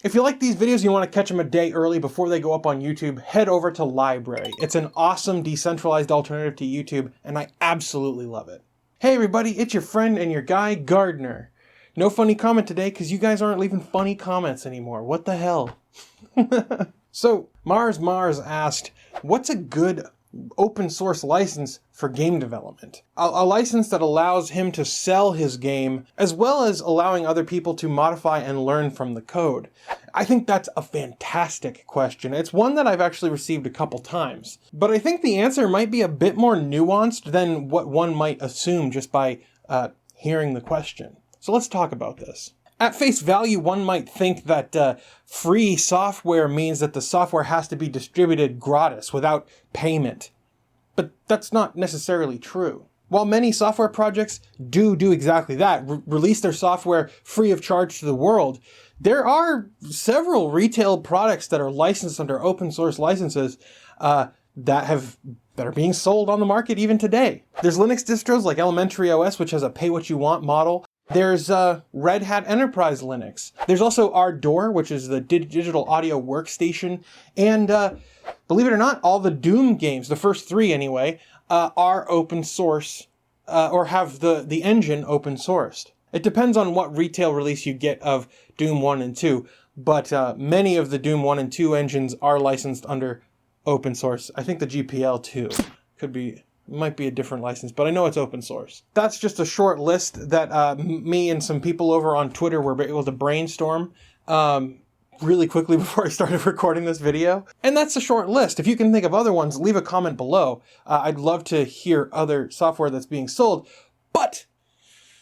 If you like these videos and you want to catch them a day early before they go up on YouTube, head over to LBRY. It's an awesome decentralized alternative to YouTube, and I absolutely love it. Hey everybody, it's your friend and your guy, Gardiner. No funny comment today because you guys aren't leaving funny comments anymore. What the hell? So, Mars asked, what's a good open source license for game development? A license that allows him to sell his game, as well as allowing other people to modify and learn from the code. I think that's a fantastic question. It's one that I've actually received a couple times. But I think the answer might be a bit more nuanced than what one might assume just by hearing the question. So let's talk about this. At face value, one might think that free software means that the software has to be distributed gratis, without payment. But that's not necessarily true. While many software projects do exactly that, release their software free of charge to the world, there are several retail products that are licensed under open source licenses that are being sold on the market even today. There's Linux distros like Elementary OS, which has a pay-what-you-want model. There's Red Hat Enterprise Linux. There's also Ardor, which is the digital audio workstation. And believe it or not, all the Doom games, the first 3 anyway, are open source or have the engine open sourced. It depends on what retail release you get of Doom 1 and 2, but many of the Doom 1 and 2 engines are licensed under open source. I think the GPL too might be a different license, but I know it's open source. That's just a short list that me and some people over on Twitter were able to brainstorm really quickly before I started recording this video. And that's a short list. If you can think of other ones, leave a comment below. I'd love to hear other software that's being sold, but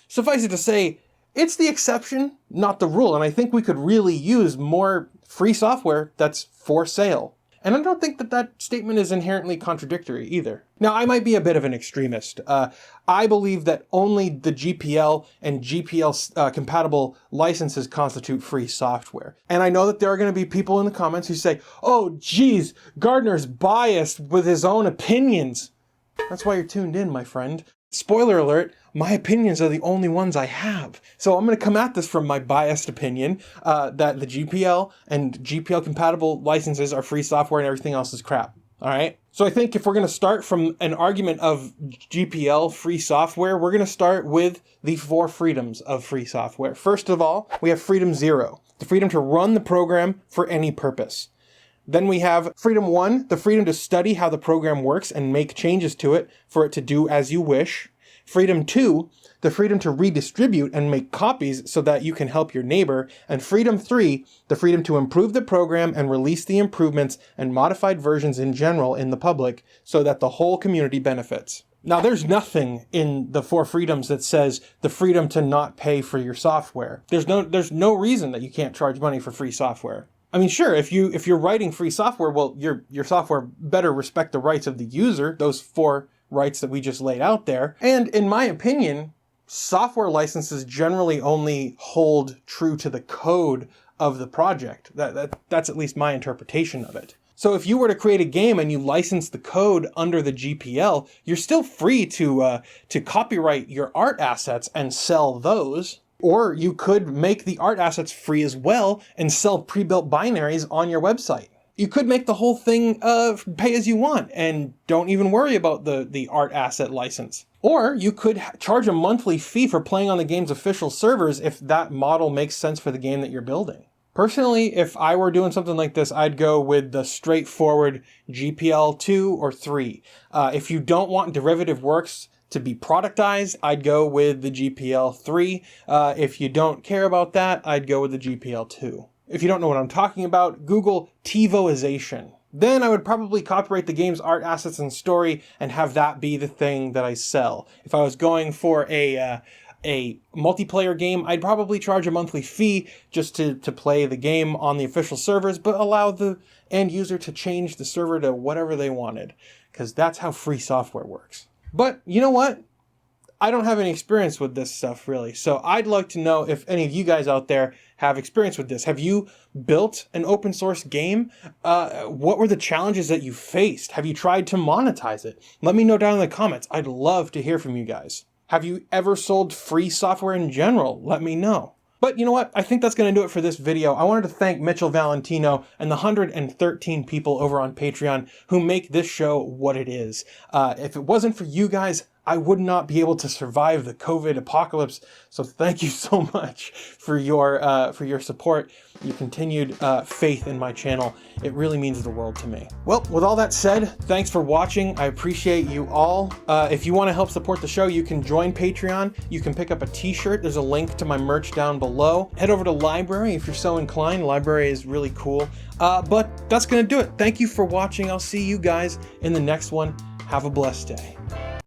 suffice it to say, it's the exception, not the rule. And I think we could really use more free software that's for sale. And I don't think that statement is inherently contradictory either. Now, I might be a bit of an extremist. I believe that only the GPL and GPL compatible licenses constitute free software. And I know that there are going to be people in the comments who say, oh, geez, Gardiner's biased with his own opinions. That's why you're tuned in, my friend. Spoiler alert, my opinions are the only ones I have. So I'm going to come at this from my biased opinion that the GPL and GPL compatible licenses are free software and everything else is crap. All right. So I think if we're going to start from an argument of GPL free software, we're going to start with the 4 freedoms of free software. First of all, we have freedom 0, the freedom to run the program for any purpose. Then we have freedom 1, the freedom to study how the program works and make changes to it for it to do as you wish. Freedom 2, the freedom to redistribute and make copies so that you can help your neighbor. And freedom 3, the freedom to improve the program and release the improvements and modified versions in general in the public so that the whole community benefits. Now, there's nothing in the 4 freedoms that says the freedom to not pay for your software. There's no reason that you can't charge money for free software. I mean, sure, if you're writing free software, well, your software better respect the rights of the user, those 4 rights that we just laid out there. And in my opinion, software licenses generally only hold true to the code of the project. That's at least my interpretation of it. So if you were to create a game and you license the code under the GPL, you're still free to copyright your art assets and sell those. Or you could make the art assets free as well and sell pre-built binaries on your website. You could make the whole thing pay as you want and don't even worry about the art asset license. Or you could charge a monthly fee for playing on the game's official servers if that model makes sense for the game that you're building. Personally, if I were doing something like this, I'd go with the straightforward GPL 2 or 3. If you don't want derivative works to be productized, I'd go with the GPL 3. If you don't care about that, I'd go with the GPL 2. If you don't know what I'm talking about, Google TiVoization. Then I would probably copyright the game's art assets and story and have that be the thing that I sell. If I was going for a multiplayer game, I'd probably charge a monthly fee just to play the game on the official servers, but allow the end user to change the server to whatever they wanted, because that's how free software works. But you know what? I don't have any experience with this stuff really, so I'd like to know if any of you guys out there have experience with this. Have you built an open source game? What were the challenges that you faced? Have you tried to monetize it? Let me know down in the comments. I'd love to hear from you guys. Have you ever sold free software in general? Let me know. But you know what? I think that's going to do it for this video. I wanted to thank Mitchell Valentino and the 113 people over on Patreon who make this show what it is. If it wasn't for you guys, I would not be able to survive the COVID apocalypse. So thank you so much for your support, your continued faith in my channel. It really means the world to me. Well, with all that said, thanks for watching. I appreciate you all. If you want to help support the show, you can join Patreon. You can pick up a t-shirt. There's a link to my merch down below. Head over to LBRY if you're so inclined. LBRY is really cool. But that's going to do it. Thank you for watching. I'll see you guys in the next one. Have a blessed day.